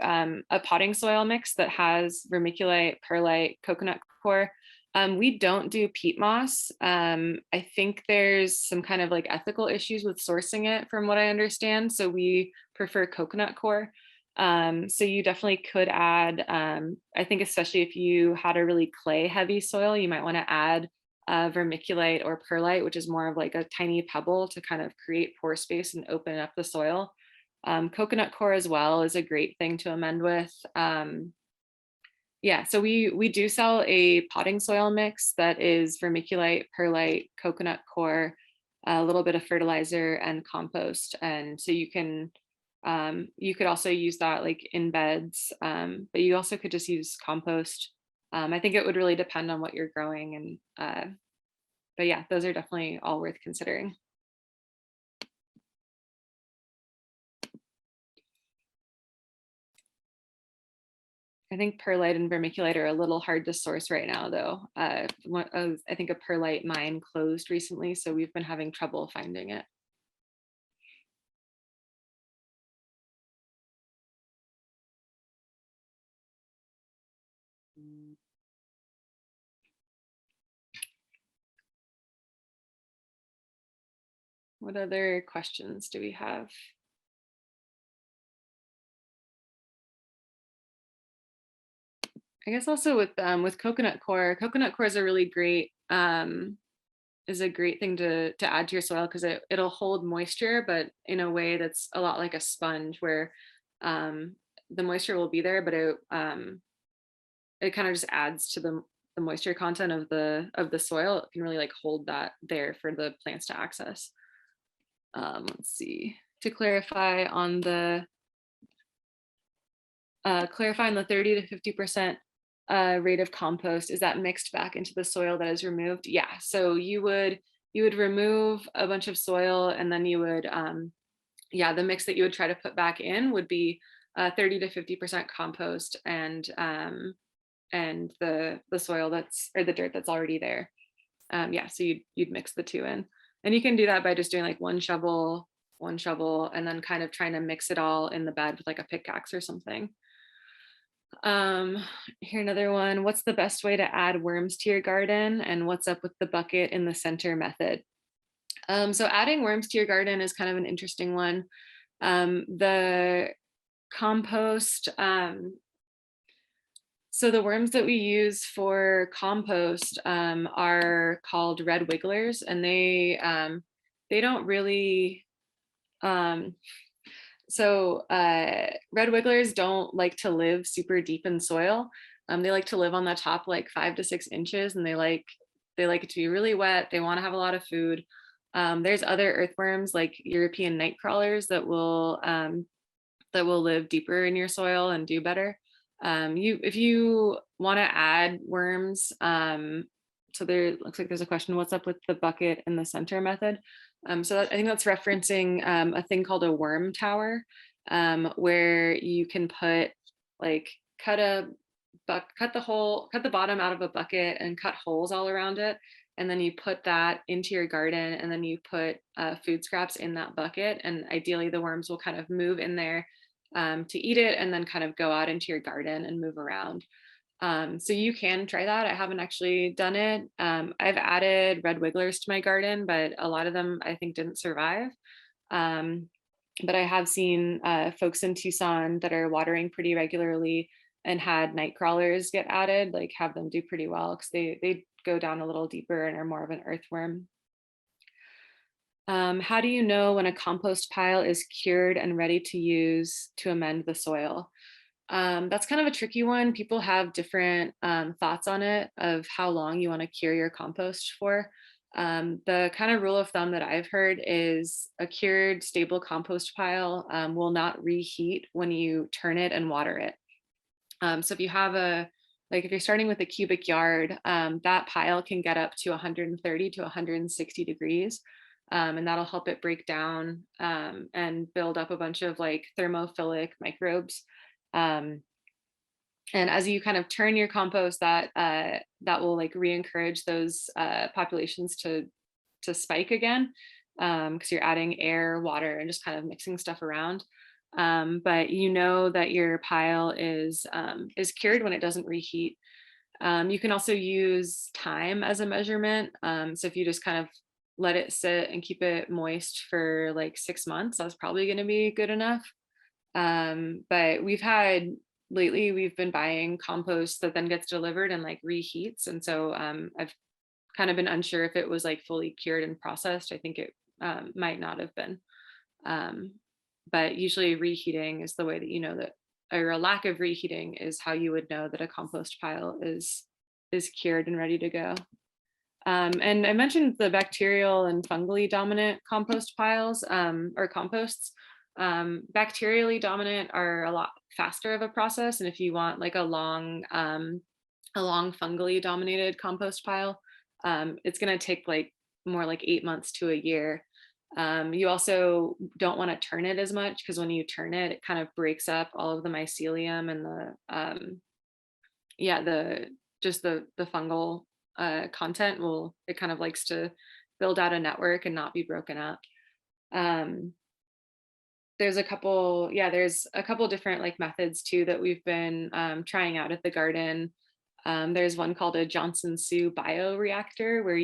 potting soil mix that has vermiculite, perlite, coconut coir. We don't do peat moss. I think there's some kind of like ethical issues with sourcing it from what I understand. So we prefer coconut coir. So you definitely could add, I think especially if you had a really clay heavy soil, you might want to add vermiculite or perlite, which is more of like a tiny pebble to kind of create pore space and open up the soil. Coconut coir as well is a great thing to amend with. Yeah, so we do sell a potting soil mix that is vermiculite, perlite, coconut coir, a little bit of fertilizer and compost. And so you could also use that like in beds, but you also could just use compost. I think it would really depend on what you're growing, and but yeah, those are definitely all worth considering. I think perlite and vermiculite are a little hard to source right now, though. I think a perlite mine closed recently, so we've been having trouble finding it. What other questions do we have? I guess also with coconut coir is a really great is a great thing to add to your soil because it'll hold moisture, but in a way that's a lot like a sponge where the moisture will be there, but it kind of just adds to the moisture content of the soil. It can really like hold that there for the plants to access. Let's see. To clarify on the 30 to 50% rate of compost, is that mixed back into the soil that is removed? Yeah. So you would remove a bunch of soil, and then you would yeah, the mix that you would try to put back in would be 30 to 50% compost and the soil that's, or the dirt that's already there. Yeah, so you'd mix the two in, and you can do that by just doing like one shovel, and then kind of trying to mix it all in the bed with like a pickaxe or something. Here another one. What's the best way to add worms to your garden, and what's up with the bucket in the center method? So adding worms to your garden is kind of an interesting one. The compost, so the worms that we use for compost are called red wigglers, and they don't really red wigglers don't like to live super deep in soil. They like to live on the top like 5 to 6 inches, and they like it to be really wet. They want to have a lot of food. There's other earthworms like European night crawlers that will live deeper in your soil and do better. If you want to add worms so there looks like there's a question, what's up with the bucket in the center method? I think that's referencing a thing called a worm tower, where you can put like cut the bottom out of a bucket and cut holes all around it. And then you put that into your garden, and then you put food scraps in that bucket. And ideally the worms will kind of move in there to eat it, and then kind of go out into your garden and move around. So you can try that. I haven't actually done it. I've added red wigglers to my garden, but a lot of them I think didn't survive. Um, but I have seen folks in Tucson that are watering pretty regularly and had night crawlers get added, like have them do pretty well because they go down a little deeper and are more of an earthworm. How do you know when a compost pile is cured and ready to use to amend the soil? That's kind of a tricky one. People have different thoughts on it of how long you want to cure your compost for. The kind of rule of thumb that I've heard is a cured stable compost pile will not reheat when you turn it and water it. So if you have if you're starting with a cubic yard, that pile can get up to 130 to 160 degrees. And that'll help it break down and build up a bunch of like thermophilic microbes. Um, and as you kind of turn your compost, that will like re-encourage those populations to spike again, because you're adding air, water, and just kind of mixing stuff around. But you know that your pile is cured when it doesn't reheat. You can also use time as a measurement. So if you just kind of let it sit and keep it moist for like 6 months, that's probably going to be good enough. But we've been buying compost that then gets delivered and like reheats. And so I've kind of been unsure if it was like fully cured and processed. I think it might not have been. But usually reheating is the way that you know that, or a lack of reheating is how you would know that a compost pile is cured and ready to go. And I mentioned the bacterial and fungally dominant compost piles or composts. Bacterially dominant are a lot faster of a process, and if you want like a long fungally dominated compost pile, it's going to take like more like 8 months to a year. You also don't want to turn it as much, because when you turn it, it kind of breaks up all of the mycelium and the fungal content. It kind of likes to build out a network and not be broken up. There's a couple different like methods too that we've been trying out at the garden. There's one called a Johnson Sioux bioreactor, where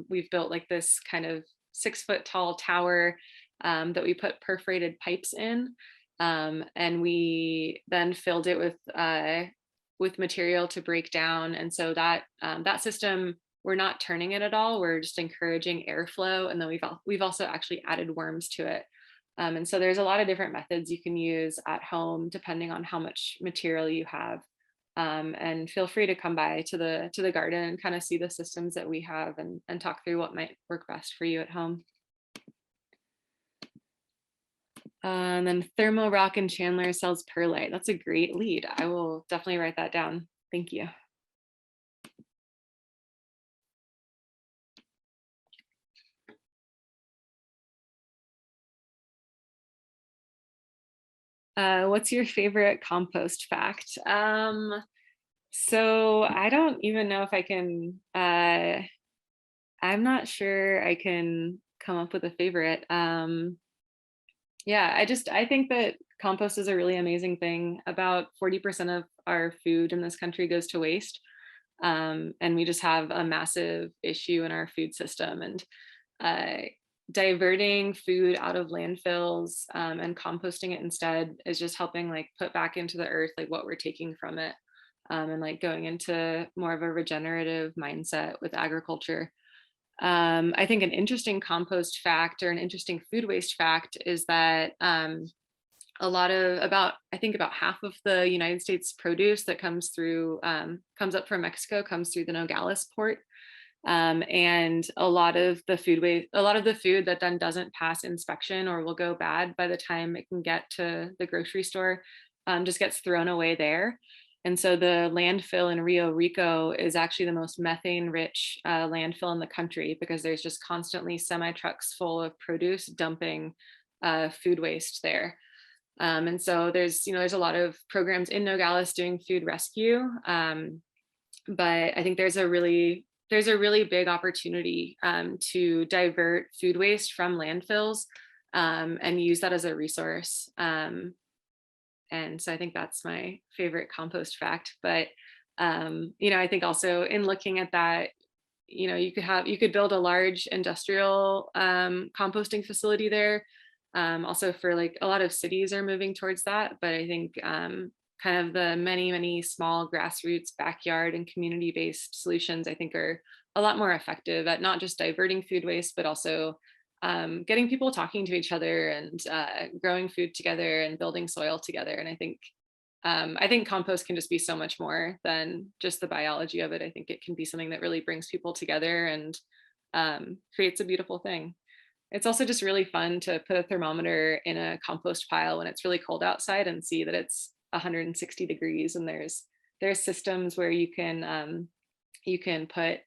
we've built like this kind of 6-foot tall tower that we put perforated pipes in, and we then filled it with material to break down. And so that system, we're not turning it at all. We're just encouraging airflow, and then we've also actually added worms to it. And so there's a lot of different methods you can use at home depending on how much material you have. And feel free to come by to the garden and kind of see the systems that we have, and talk through what might work best for you at home. And then Thermo Rock and Chandler sells perlite. That's a great lead. I will definitely write that down. Thank you. What's your favorite compost fact? So I don't even know if I can, I'm not sure I can come up with a favorite. Yeah, I think that compost is a really amazing thing. About 40% of our food in this country goes to waste. And we just have a massive issue in our food system. And diverting food out of landfills and composting it instead is just helping like put back into the earth like what we're taking from it, and like going into more of a regenerative mindset with agriculture. I think an interesting compost fact, or an interesting food waste fact, is that about half of the United States produce that comes up from Mexico comes through the Nogales port. And a lot of the food that then doesn't pass inspection or will go bad by the time it can get to the grocery store just gets thrown away there. And so the landfill in Rio Rico is actually the most methane rich landfill in the country because there's just constantly semi trucks full of produce dumping food waste there. And so there's a lot of programs in Nogales doing food rescue. But I think there's a really big opportunity to divert food waste from landfills and use that as a resource. And so I think that's my favorite compost fact. But I think also in looking at that, you could build a large industrial composting facility there. Also for like a lot of cities are moving towards that, but I think kind of the many small grassroots backyard and community-based solutions I think are a lot more effective at not just diverting food waste, but also getting people talking to each other and growing food together and building soil together. And I think compost can just be so much more than just the biology of it. I think it can be something that really brings people together and creates a beautiful thing. It's also just really fun to put a thermometer in a compost pile when it's really cold outside and see that it's 160 degrees. And there's systems where you can put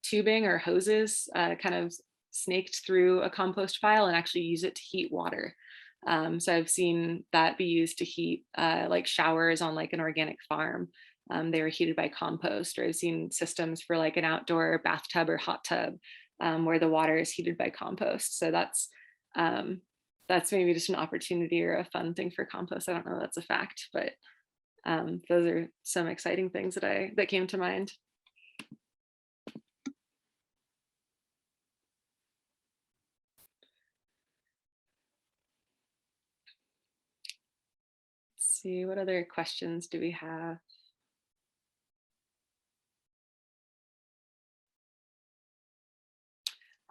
tubing or hoses kind of snaked through a compost pile and actually use it to heat water. So I've seen that be used to heat like showers on like an organic farm. They were heated by compost, or I've seen systems for like an outdoor bathtub or hot tub where the water is heated by compost. So that's maybe just an opportunity or a fun thing for compost. I don't know if that's a fact, but those are some exciting things that came to mind. Let's see, what other questions do we have?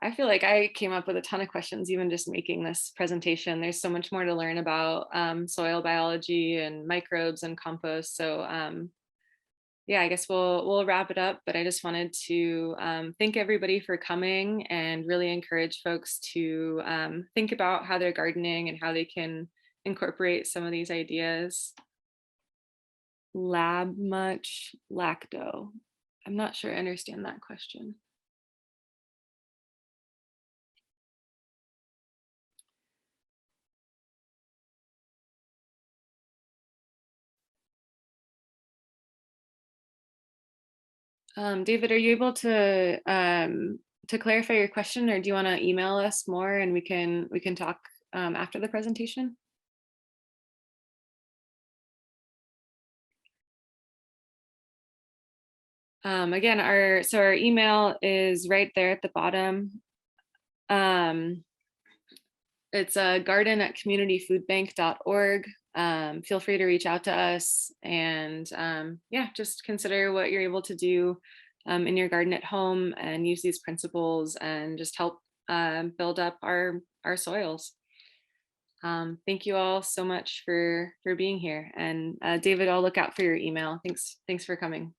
I feel like I came up with a ton of questions even just making this presentation. There's so much more to learn about soil biology and microbes and compost. So yeah, I guess we'll wrap it up. But I just wanted to thank everybody for coming and really encourage folks to think about how they're gardening and how they can incorporate some of these ideas. Lab much lacto. I'm not sure I understand that question. David, are you able to clarify your question, or do you want to email us more and we can talk after the presentation? Again, our email is right there at the bottom. It's garden@communityfoodbank.org. Feel free to reach out to us and yeah, just consider what you're able to do in your garden at home and use these principles and just help build up our soils. Thank you all so much for being here. And David, I'll look out for your email. Thanks for coming.